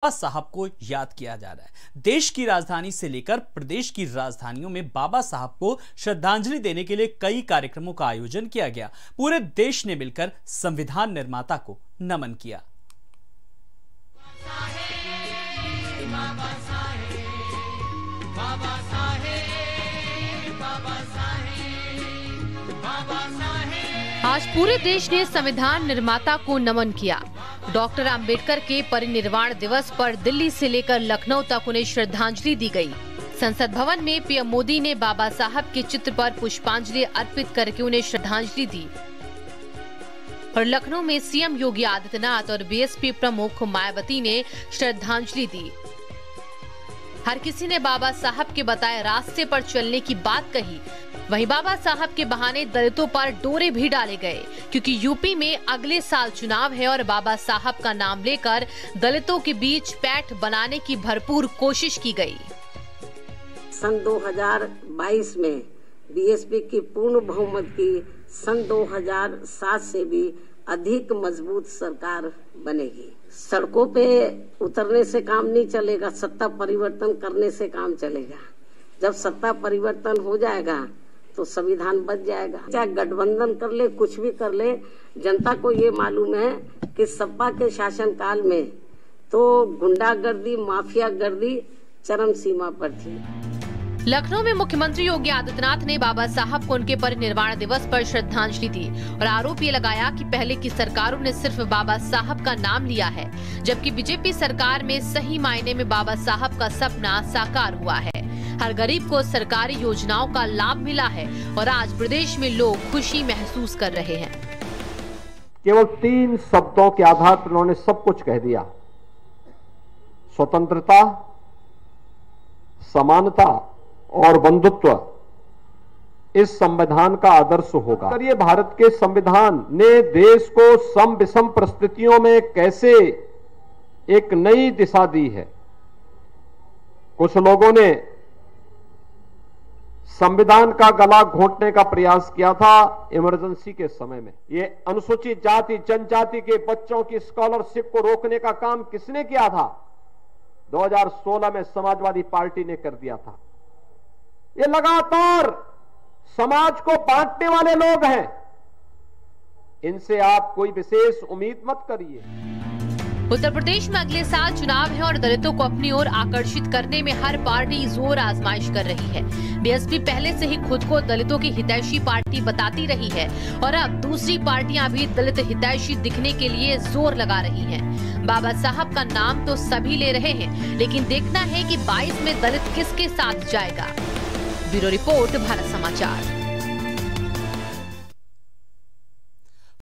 बाबा साहब को याद किया जा रहा है। देश की राजधानी से लेकर प्रदेश की राजधानियों में बाबा साहब को श्रद्धांजलि देने के लिए कई कार्यक्रमों का आयोजन किया गया। पूरे देश ने मिलकर संविधान निर्माता को नमन किया। आज पूरे देश ने संविधान निर्माता को नमन किया। डॉक्टर अंबेडकर के परिनिर्वाण दिवस पर दिल्ली से लेकर लखनऊ तक उन्हें श्रद्धांजलि दी गई। संसद भवन में पीएम मोदी ने बाबा साहब के चित्र पर पुष्पांजलि अर्पित करके उन्हें श्रद्धांजलि दी और लखनऊ में सीएम योगी आदित्यनाथ और बीएसपी प्रमुख मायावती ने श्रद्धांजलि दी। हर किसी ने बाबा साहब के बताए रास्ते पर चलने की बात कही। वहीं बाबा साहब के बहाने दलितों पर डोरे भी डाले गए, क्योंकि यूपी में अगले साल चुनाव है और बाबा साहब का नाम लेकर दलितों के बीच पैठ बनाने की भरपूर कोशिश की गई। सन 2022 में बीएसपी की पूर्ण बहुमत की सन 2007 से भी अधिक मजबूत सरकार बनेगी। सड़कों पे उतरने से काम नहीं चलेगा, सत्ता परिवर्तन करने से काम चलेगा। जब सत्ता परिवर्तन हो जाएगा तो संविधान बच जाएगा। चाहे गठबंधन कर ले, कुछ भी कर ले, जनता को ये मालूम है कि सपा के शासनकाल में तो गुंडागर्दी, माफियागर्दी चरम सीमा पर थी। लखनऊ में मुख्यमंत्री योगी आदित्यनाथ ने बाबा साहब को उनके परिनिर्वाण दिवस पर श्रद्धांजलि दी और आरोप ये लगाया कि पहले की सरकारों ने सिर्फ बाबा साहब का नाम लिया है, जबकि बीजेपी सरकार में सही मायने में बाबा साहब का सपना साकार हुआ है। हर गरीब को सरकारी योजनाओं का लाभ मिला है और आज प्रदेश में लोग खुशी महसूस कर रहे हैं। केवल 3 शब्दों के आधार पर उन्होंने सब कुछ कह दिया। स्वतंत्रता, समानता और बंधुत्व इस संविधान का आदर्श होगा। अगर ये भारत के संविधान ने देश को सम विषम परिस्थितियों में कैसे एक नई दिशा दी है। कुछ लोगों ने संविधान का गला घोंटने का प्रयास किया था इमरजेंसी के समय में। ये अनुसूचित जाति जनजाति के बच्चों की स्कॉलरशिप को रोकने का काम किसने किया था? 2016 में समाजवादी पार्टी ने कर दिया था। ये लगातार समाज को बांटने वाले लोग हैं, इनसे आप कोई विशेष उम्मीद मत करिए। उत्तर प्रदेश में अगले साल चुनाव है और दलितों को अपनी ओर आकर्षित करने में हर पार्टी जोर आजमाइश कर रही है। बीएसपी पहले से ही खुद को दलितों की हितैषी पार्टी बताती रही है और अब दूसरी पार्टियां भी दलित हितैषी दिखने के लिए जोर लगा रही हैं। बाबा साहब का नाम तो सभी ले रहे हैं, लेकिन देखना है कि 22 में दलित किसके साथ जाएगा। ब्यूरो रिपोर्ट, भारत समाचार।